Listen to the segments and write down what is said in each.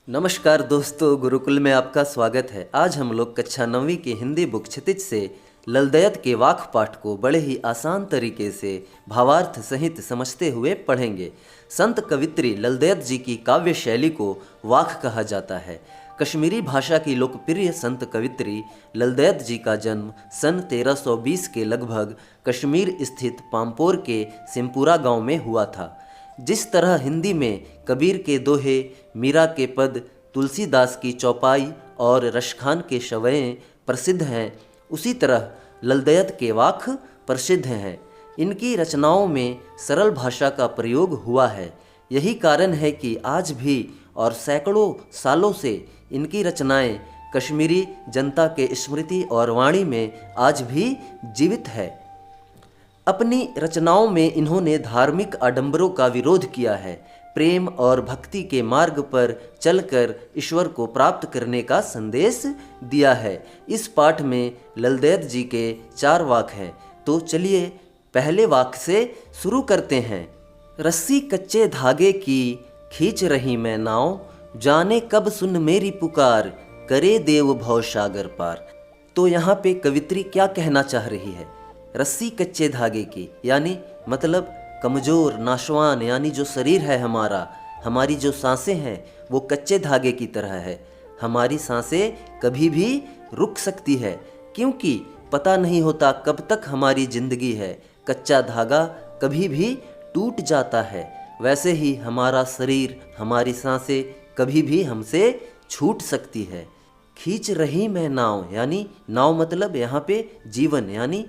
नमस्कार दोस्तों, गुरुकुल में आपका स्वागत है। आज हम लोग कक्षा 9वीं की हिंदी बुक क्षितिज से ललदयत के वाक्य पाठ को बड़े ही आसान तरीके से भावार्थ सहित समझते हुए पढ़ेंगे। संत कवित्री ललदयत जी की काव्य शैली को वाक्य कहा जाता है। कश्मीरी भाषा की लोकप्रिय संत कवित्री ललदयत जी का जन्म सन 1320 के लगभग कश्मीर स्थित पामपोर के सिमपुरा गांव में हुआ था। जिस तरह हिंदी में कबीर के दोहे, मीरा के पद, तुलसीदास की चौपाई और रशखान के शवैं प्रसिद्ध हैं, उसी तरह ललदयत के वाक्य प्रसिद्ध हैं। इनकी रचनाओं में सरल भाषा का प्रयोग हुआ है। यही कारण है कि आज भी और सैकड़ों सालों से इनकी रचनाएं कश्मीरी जनता के स्मृति और वाणी में आज भी जीवित है। अपनी रचनाओं में इन्होंने धार्मिक आडंबरों का विरोध किया है। प्रेम और भक्ति के मार्ग पर चलकर ईश्वर को प्राप्त करने का संदेश दिया है। इस पाठ में ललदयत जी के 4 वाक्य हैं, तो चलिए पहले वाक्य से शुरू करते हैं। रस्सी कच्चे धागे की खींच रही मैं नाव, जाने कब सुन मेरी पुकार, करे देव भव सागर पार। तो यहाँ पे कवित्री क्या कहना चाह रही है? रस्सी कच्चे धागे की यानी मतलब कमज़ोर नाशवान, यानी जो शरीर है हमारा, हमारी जो सांसें हैं वो कच्चे धागे की तरह है। हमारी सांसें कभी भी रुक सकती है, क्योंकि पता नहीं होता कब तक हमारी ज़िंदगी है। कच्चा धागा कभी भी टूट जाता है। वैसे ही हमारा शरीर, हमारी सांसें कभी भी हमसे छूट सकती है। खींच रही मैं नाव, यानी नाव मतलब यहाँ पे जीवन, यानी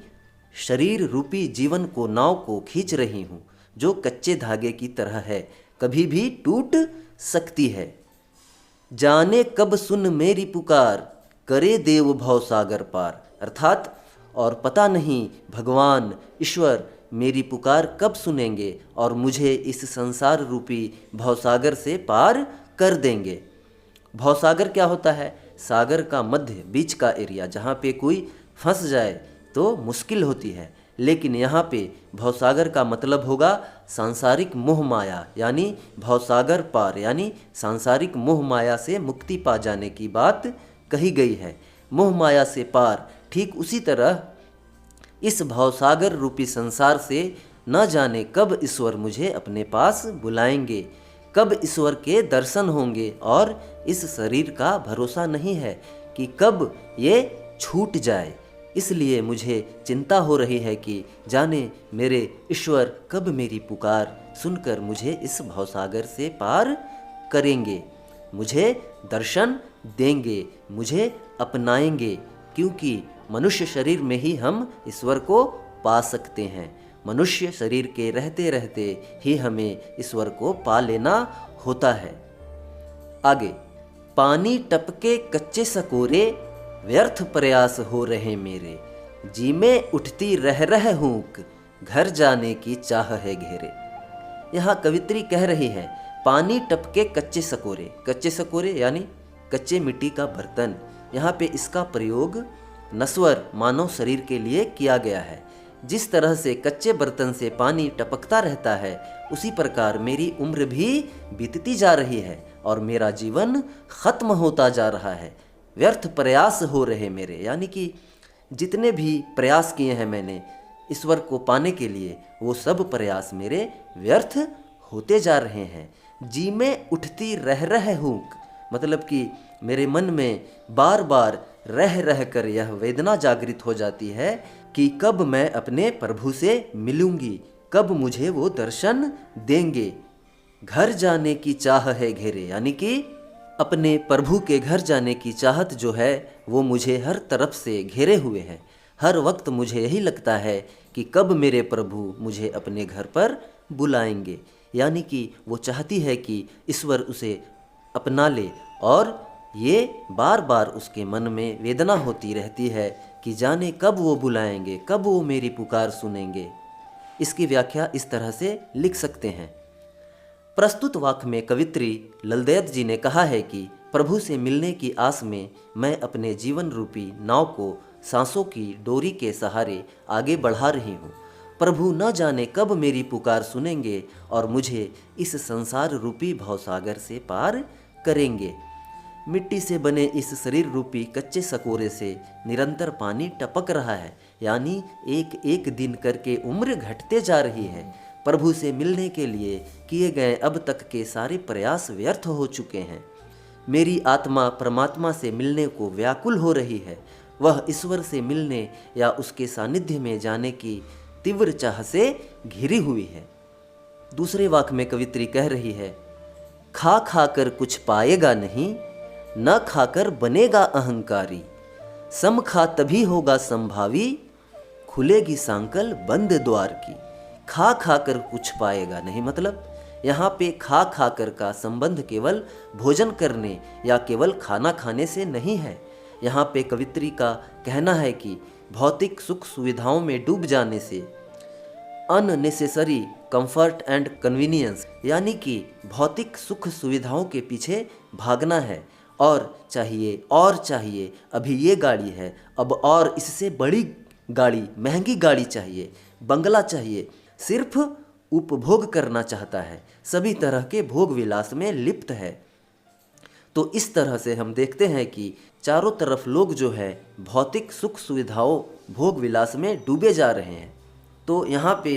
शरीर रूपी जीवन को, नाव को खींच रही हूँ, जो कच्चे धागे की तरह है, कभी भी टूट सकती है। जाने कब सुन मेरी पुकार, करे देव भव सागर पार। अर्थात और पता नहीं भगवान ईश्वर मेरी पुकार कब सुनेंगे और मुझे इस संसार रूपी भवसागर से पार कर देंगे। भवसागर क्या होता है? सागर का मध्य, बीच का एरिया, जहाँ पे कोई फंस जाए तो मुश्किल होती है। लेकिन यहाँ पे भवसागर का मतलब होगा सांसारिक मोह माया, यानी भवसागर पार, यानी सांसारिक मोह माया से मुक्ति पा जाने की बात कही गई है। मोह माया से पार, ठीक उसी तरह इस भवसागर रूपी संसार से न जाने कब ईश्वर मुझे अपने पास बुलाएंगे, कब ईश्वर के दर्शन होंगे, और इस शरीर का भरोसा नहीं है कि कब ये छूट जाए। इसलिए मुझे चिंता हो रही है कि जाने मेरे ईश्वर कब मेरी पुकार सुनकर मुझे इस भवसागर से पार करेंगे, मुझे दर्शन देंगे, मुझे अपनाएंगे, क्योंकि मनुष्य शरीर में ही हम ईश्वर को पा सकते हैं। मनुष्य शरीर के रहते रहते ही हमें ईश्वर को पा लेना होता है। आगे, पानी टपके कच्चे सकोरे, व्यर्थ प्रयास हो रहे मेरे, जी में उठती रह रह हूक, घर जाने की चाह है घेरे। यहाँ कवित्री कह रही है पानी टपके कच्चे सकोरे। कच्चे सकोरे यानी कच्चे मिट्टी का बर्तन। यहाँ पे इसका प्रयोग नश्वर मानव शरीर के लिए किया गया है। जिस तरह से कच्चे बर्तन से पानी टपकता रहता है, उसी प्रकार मेरी उम्र भी बीतती जा रही है और मेरा जीवन खत्म होता जा रहा है। व्यर्थ प्रयास हो रहे मेरे, यानी कि जितने भी प्रयास किए हैं मैंने ईश्वर को पाने के लिए, वो सब प्रयास मेरे व्यर्थ होते जा रहे हैं। जी में उठती रह रह हूक, मतलब कि मेरे मन में बार बार रह रह कर यह वेदना जागृत हो जाती है कि कब मैं अपने प्रभु से मिलूंगी, कब मुझे वो दर्शन देंगे। घर जाने की चाह है घेरे, यानी कि अपने प्रभु के घर जाने की चाहत जो है वो मुझे हर तरफ से घेरे हुए है। हर वक्त मुझे यही लगता है कि कब मेरे प्रभु मुझे अपने घर पर बुलाएंगे, यानी कि वो चाहती है कि ईश्वर उसे अपना ले, और ये बार बार उसके मन में वेदना होती रहती है कि जाने कब वो बुलाएंगे, कब वो मेरी पुकार सुनेंगे। इसकी व्याख्या इस तरह से लिख सकते हैं। प्रस्तुत वाक्य में कवित्री ललदयत जी ने कहा है कि प्रभु से मिलने की आस में मैं अपने जीवन रूपी नाव को सांसों की डोरी के सहारे आगे बढ़ा रही हूँ। प्रभु न जाने कब मेरी पुकार सुनेंगे और मुझे इस संसार रूपी भवसागर से पार करेंगे। मिट्टी से बने इस शरीर रूपी कच्चे सकोरे से निरंतर पानी टपक रहा है, यानी एक एक दिन करके उम्र घटते जा रही है। प्रभु से मिलने के लिए किए गए अब तक के सारे प्रयास व्यर्थ हो चुके हैं। मेरी आत्मा परमात्मा से मिलने को व्याकुल हो रही है। वह ईश्वर से मिलने या उसके सानिध्य में जाने की तीव्र चाह से घिरी हुई है। दूसरे वाक्य में कवित्री कह रही है, खा खा कर कुछ पाएगा नहीं, न खाकर बनेगा अहंकारी। सम खा तभी होगा संभावी, खुलेगी सांकल बंद द्वार की। खा खा कर कुछ पाएगा नहीं, मतलब यहाँ पे खा खा कर का संबंध केवल भोजन करने या केवल खाना खाने से नहीं है। यहाँ पे कवित्री का कहना है कि भौतिक सुख सुविधाओं में डूब जाने से, अननेसेसरी कंफर्ट एंड कन्वीनियंस, यानी कि भौतिक सुख सुविधाओं के पीछे भागना है। और चाहिए, अभी ये गाड़ी है, अब और इससे बड़ी गाड़ी, महंगी गाड़ी चाहिए, बंगला चाहिए, सिर्फ उपभोग करना चाहता है, सभी तरह के भोग विलास में लिप्त है। तो इस तरह से हम देखते हैं कि चारों तरफ लोग जो है भौतिक सुख सुविधाओं भोग विलास में डूबे जा रहे हैं। तो यहाँ पे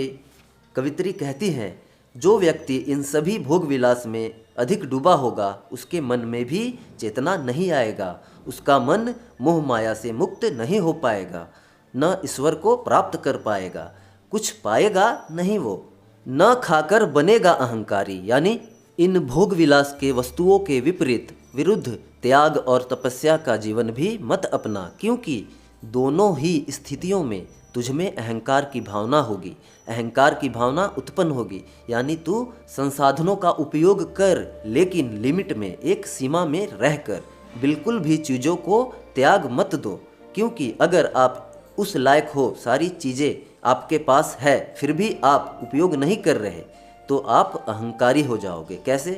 कवित्री कहती है, जो व्यक्ति इन सभी भोग विलास में अधिक डूबा होगा उसके मन में भी चेतना नहीं आएगा, उसका मन मोह माया से मुक्त नहीं हो पाएगा, न ईश्वर को प्राप्त कर पाएगा, कुछ पाएगा नहीं वो। न खाकर बनेगा अहंकारी, यानी इन भोग विलास के वस्तुओं के विरुद्ध त्याग और तपस्या का जीवन भी मत अपना, क्योंकि दोनों ही स्थितियों में तुझमें अहंकार की भावना होगी, अहंकार की भावना उत्पन्न होगी। यानी तू संसाधनों का उपयोग कर, लेकिन लिमिट में, एक सीमा में रहकर। बिल्कुल भी चीज़ों को त्याग मत दो, क्योंकि अगर आप उस लायक हो, सारी चीज़ें आपके पास है, फिर भी आप उपयोग नहीं कर रहे, तो आप अहंकारी हो जाओगे। कैसे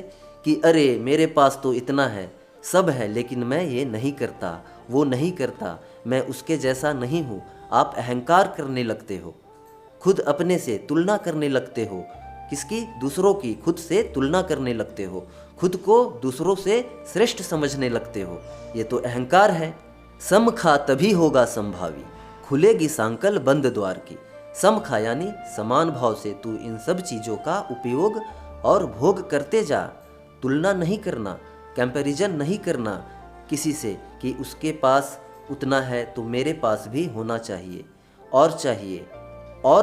कि अरे मेरे पास तो इतना है, सब है, लेकिन मैं ये नहीं करता, वो नहीं करता, मैं उसके जैसा नहीं हूँ। आप अहंकार करने लगते हो, खुद अपने से तुलना करने लगते हो। किसकी? दूसरों की। खुद से तुलना करने लगते हो, खुद को दूसरों से श्रेष्ठ समझने लगते हो। ये तो अहंकार है। सम खा तभी होगा संभावी, खुलेगी सांकल बंद द्वार की। सम खा यानी समान भाव से तू इन सब चीज़ों का उपयोग और भोग करते जा। तुलना नहीं करना, कंपैरिजन नहीं करना किसी से कि उसके पास उतना है तो मेरे पास भी होना चाहिए, और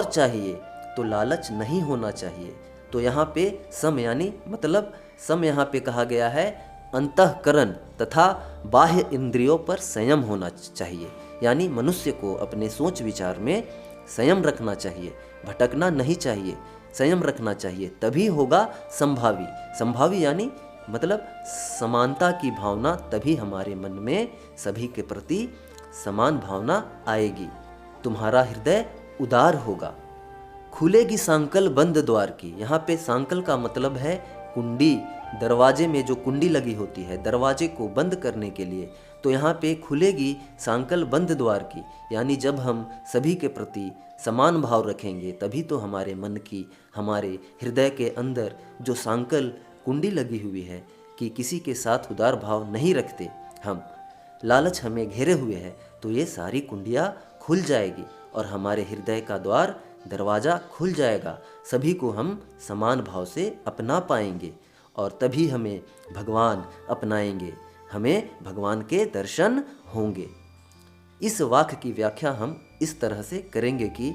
चाहिए तो लालच नहीं होना चाहिए। तो यहाँ पे सम यानी मतलब सम यहाँ पे कहा गया है अंतःकरण तथा बाह्य इंद्रियों पर संयम होना चाहिए। यानी मनुष्य को अपने सोच विचार में संयम रखना चाहिए, भटकना नहीं चाहिए, संयम रखना चाहिए, तभी होगा संभावी। संभावी यानी मतलब समानता की भावना, तभी हमारे मन में सभी के प्रति समान भावना आएगी, तुम्हारा हृदय उदार होगा। खुलेगी सांकल बंद द्वार की। यहाँ पे सांकल का मतलब है कुंडी, दरवाजे में जो कुंडी लगी होती है दरवाजे को बंद करने के लिए। तो यहाँ पे खुलेगी सांकल बंद द्वार की, यानी जब हम सभी के प्रति समान भाव रखेंगे तभी तो हमारे मन की, हमारे हृदय के अंदर जो सांकल कुंडी लगी हुई है कि किसी के साथ उदार भाव नहीं रखते हम, लालच हमें घेरे हुए है, तो ये सारी कुंडियाँ खुल जाएगी और हमारे हृदय का द्वार, दरवाज़ा खुल जाएगा। सभी को हम समान भाव से अपना पाएंगे और तभी हमें भगवान अपनाएंगे, हमें भगवान के दर्शन होंगे। इस वाक्य की व्याख्या हम इस तरह से करेंगे कि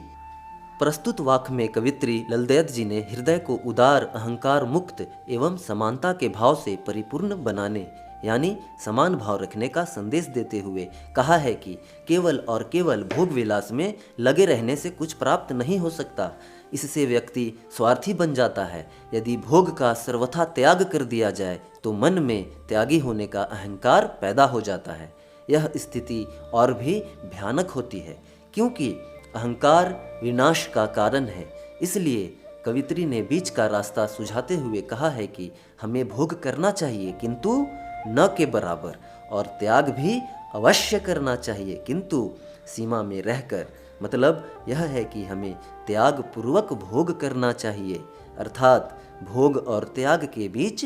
प्रस्तुत वाक्य में कवित्री ललदयत जी ने हृदय को उदार, अहंकार मुक्त एवं समानता के भाव से परिपूर्ण बनाने यानी समान भाव रखने का संदेश देते हुए कहा है कि केवल और केवल भोग विलास में लगे रहने से कुछ प्राप्त नहीं हो सकता। इससे व्यक्ति स्वार्थी बन जाता है। यदि भोग का सर्वथा त्याग कर दिया जाए तो मन में त्यागी होने का अहंकार पैदा हो जाता है। यह स्थिति और भी भयानक होती है क्योंकि अहंकार विनाश का कारण है। इसलिए कवित्री ने बीच का रास्ता सुझाते हुए कहा है कि हमें भोग करना चाहिए किंतु न के बराबर, और त्याग भी अवश्य करना चाहिए किंतु सीमा में रहकर। मतलब यह है कि हमें त्याग पूर्वक भोग करना चाहिए, अर्थात भोग और त्याग के बीच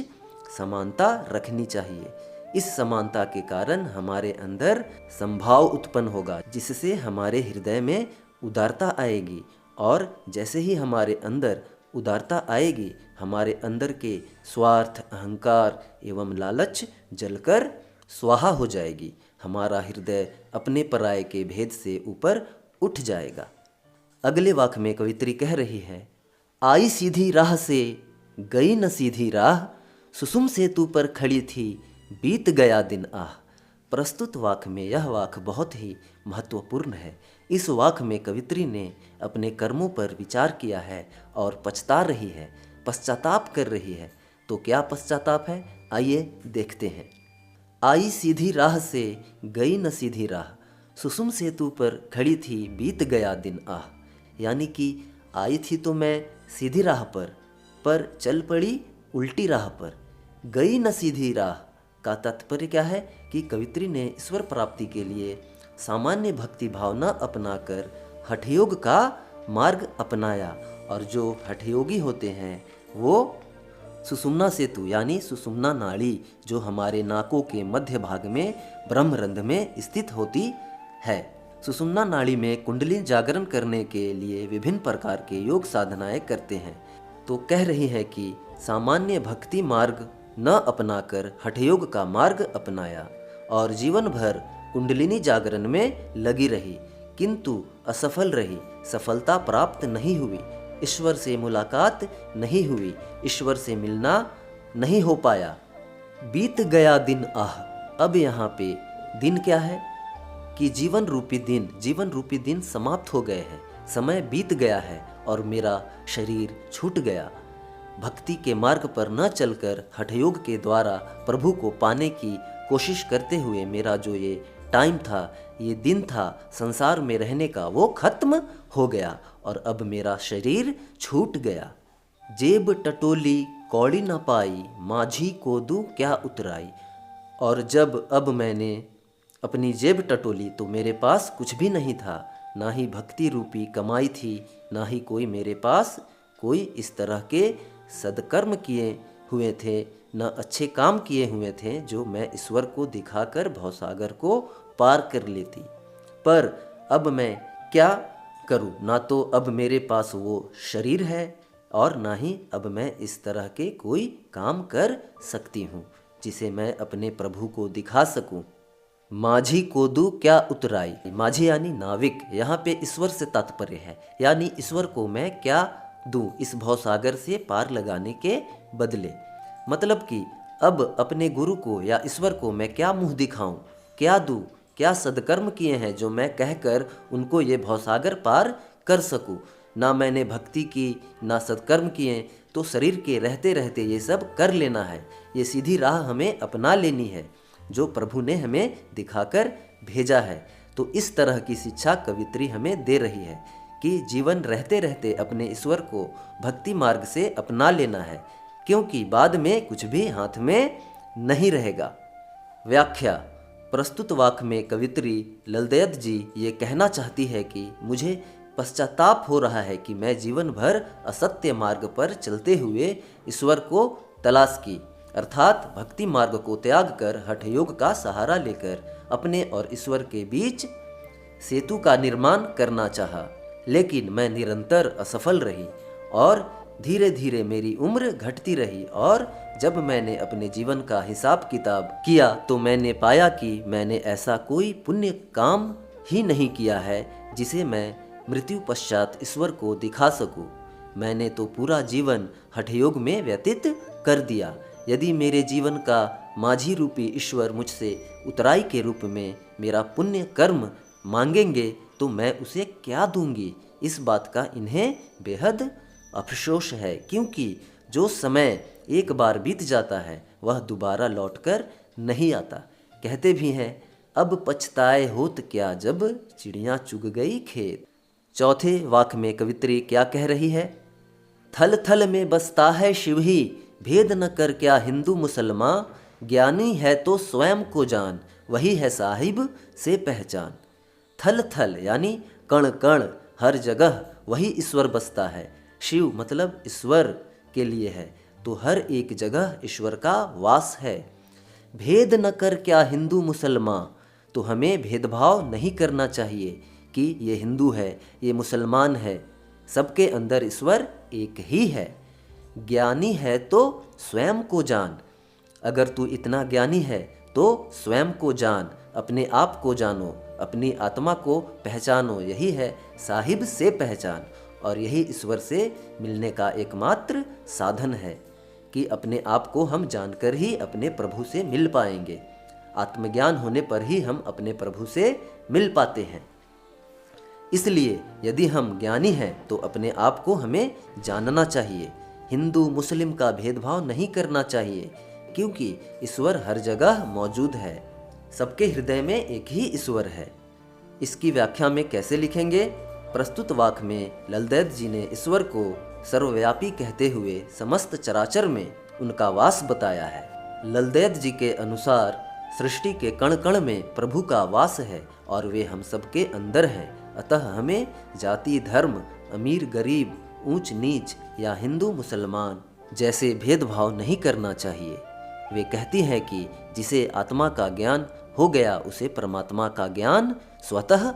समानता रखनी चाहिए। इस समानता के कारण हमारे अंदर संभाव उत्पन्न होगा, जिससे हमारे हृदय में उदारता आएगी। और जैसे ही हमारे अंदर उदारता आएगी, हमारे अंदर के स्वार्थ, अहंकार एवं लालच जलकर स्वाहा हो जाएगी। हमारा हृदय अपने पराये के भेद से ऊपर उठ जाएगा। अगले वाक्य में कवित्री कह रही है, आई सीधी राह से गई न सीधी राह, सुसुम सेतु पर खड़ी थी बीत गया दिन आह। प्रस्तुत वाक्य में यह वाक्य बहुत ही महत्वपूर्ण है। इस वाक्य में कवित्री ने अपने कर्मों पर विचार किया है और पछता रही है, पश्चाताप कर रही है। तो क्या पश्चाताप है, आइए देखते हैं। आई सीधी राह से गई न सीधी राह, सुसुम सेतु पर खड़ी थी बीत गया दिन आह। यानी कि आई थी तो मैं सीधी राह पर चल पड़ी उल्टी राह पर। गई न सीधी राह का तात्पर्य क्या है कि कवित्री ने ईश्वर प्राप्ति के लिए सामान्य भक्ति भावना अपनाकर हठयोग का मार्ग अपनाया। और जो हठयोगी होते हैं वो सुषुम्ना सेतु यानी सुषुम्ना नाड़ी, जो हमारे नाकों के मध्य भाग में ब्रह्मरंध्र में स्थित होती है। सुषुम्ना नाड़ी में कुंडली जागरण करने के लिए विभिन्न प्रकार के योग साधनाएं करते हैं। तो कह रही है कि सामान्य भक्ति मार्ग न अपनाकर हठयोग का मार्ग अपनाया और जीवन भर कुंडलिनी जागरण में लगी रही, किंतु असफल रही, सफलता प्राप्त नहीं हुई, ईश्वर से मुलाकात नहीं हुई, ईश्वर से मिलना नहीं हो पाया। बीत गया दिन आह। अब यहाँ पे दिन क्या है कि जीवन रूपी दिन समाप्त हो गए हैं, समय बीत गया है और मेरा शरीर छूट गया। भक्ति के मार्ग पर न चलकर हठयोग के द्वारा प्रभु को पाने की कोशिश करते हुए मेरा जो ये टाइम था, ये दिन था संसार में रहने का, वो खत्म हो गया और अब मेरा शरीर छूट गया। जेब टटोली कौड़ी न पाई, माझी को दूं क्या उतराई। और जब अब मैंने अपनी जेब टटोली तो मेरे पास कुछ भी नहीं था, ना ही भक्ति रूपी कमाई थी, ना ही कोई मेरे पास कोई इस तरह के सदकर्म किए हुए थे, न अच्छे काम किए हुए थे जो मैं ईश्वर को दिखाकर भवसागर को पार कर लेती। पर अब मैं क्या करूं? ना तो अब मेरे पास वो शरीर है और ना ही अब मैं इस तरह के कोई काम कर सकती हूँ जिसे मैं अपने प्रभु को दिखा सकूं। माझी को दूं क्या उतराई। माझी यानी नाविक, यहाँ पे ईश्वर से तात्पर्य है, यानी ईश्वर को मैं क्या दूं इस भवसागर से पार लगाने के बदले। मतलब कि अब अपने गुरु को या ईश्वर को मैं क्या मुंह दिखाऊं, क्या दूं, क्या सदकर्म किए हैं जो मैं कहकर उनको ये भवसागर पार कर सकूं। ना मैंने भक्ति की, ना सदकर्म किए, तो शरीर के रहते रहते ये सब कर लेना है। ये सीधी राह हमें अपना लेनी है जो प्रभु ने हमें दिखाकर भेजा है। तो इस तरह की शिक्षा कवित्री हमें दे रही है कि जीवन रहते रहते अपने ईश्वर को भक्ति मार्ग से अपना लेना है, क्योंकि बाद में कुछ भी हाथ में नहीं रहेगा। व्याख्या। प्रस्तुत वाक्य में कवित्री ललदयत जी ये कहना चाहती है कि मुझे पश्चाताप हो रहा है कि मैं जीवन भर असत्य मार्ग पर चलते हुए ईश्वर को तलाश की, अर्थात भक्ति मार्ग को त्याग कर हठयोग का सहारा लेकर अपने और ईश्वर के बीच सेतु का निर्माण करना चाहा, लेकिन मैं निरंतर असफल रही और धीरे धीरे मेरी उम्र घटती रही। और जब मैंने अपने जीवन का हिसाब किताब किया तो मैंने पाया कि मैंने ऐसा कोई पुण्य काम ही नहीं किया है जिसे मैं मृत्यु पश्चात ईश्वर को दिखा सकूं। मैंने तो पूरा जीवन हठयोग में व्यतीत कर दिया। यदि मेरे जीवन का माझी रूपी ईश्वर मुझसे उतराई के रूप में मेरा पुण्य कर्म मांगेंगे तो मैं उसे क्या दूंगी। इस बात का इन्हें बेहद अफसोस है, क्योंकि जो समय एक बार बीत जाता है वह दोबारा लौटकर नहीं आता। कहते भी हैं, अब पछताए होत क्या जब चिड़ियाँ चुग गई खेत। चौथे वाक्य में कवित्री क्या कह रही है? थल थल में बसता है शिव ही, भेद न कर क्या हिंदू मुसलमान। ज्ञानी है तो स्वयं को जान, वही है साहिब से पहचान। थल थल यानी कण कण, हर जगह वही ईश्वर बसता है। शिव मतलब ईश्वर के लिए है, तो हर एक जगह ईश्वर का वास है। भेद न कर क्या हिंदू मुसलमान, तो हमें भेदभाव नहीं करना चाहिए कि ये हिंदू है, ये मुसलमान है। सबके अंदर ईश्वर एक ही है। ज्ञानी है तो स्वयं को जान। अगर तू इतना ज्ञानी है तो स्वयं को जान, अपने आप को जानो, अपनी आत्मा को पहचानो। यही है साहिब से पहचान, और यही ईश्वर से मिलने का एकमात्र साधन है कि अपने आप को हम जानकर ही अपने प्रभु से मिल पाएंगे। आत्मज्ञान होने पर ही हम अपने प्रभु से मिल पाते हैं। इसलिए यदि हम ज्ञानी हैं तो अपने आप को हमें जानना चाहिए। हिंदू मुस्लिम का भेदभाव नहीं करना चाहिए, क्योंकि ईश्वर हर जगह मौजूद है। सबके हृदय में एक ही ईश्वर है। इसकी व्याख्या में कैसे लिखेंगे? प्रस्तुत वाक्य में ललदैत जी ने ईश्वर को सर्वव्यापी कहते हुए समस्त चराचर में उनका वास बताया है। ललदैत जी के अनुसार सृष्टि के कण कण में प्रभु का वास है और वे हम सबके अंदर हैं। अतः हमें जाति, धर्म, अमीर गरीब, ऊंच नीच या हिंदू मुसलमान जैसे भेदभाव नहीं करना चाहिए। वे कहती हैं कि जिसे आत्मा का ज्ञान हो गया उसे परमात्मा का ज्ञान स्वतः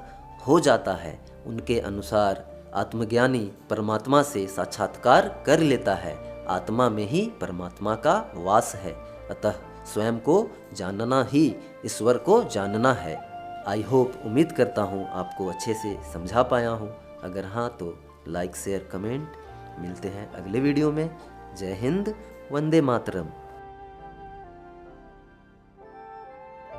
हो जाता है। उनके अनुसार आत्मज्ञानी परमात्मा से साक्षात्कार कर लेता है। आत्मा में ही परमात्मा का वास है। अतः स्वयं को जानना ही ईश्वर को जानना है। आई होप, उम्मीद करता हूँ आपको अच्छे से समझा पाया हूँ। अगर हाँ तो लाइक, शेयर, कमेंट। मिलते हैं अगले वीडियो में। जय हिंद, वंदे मातरम।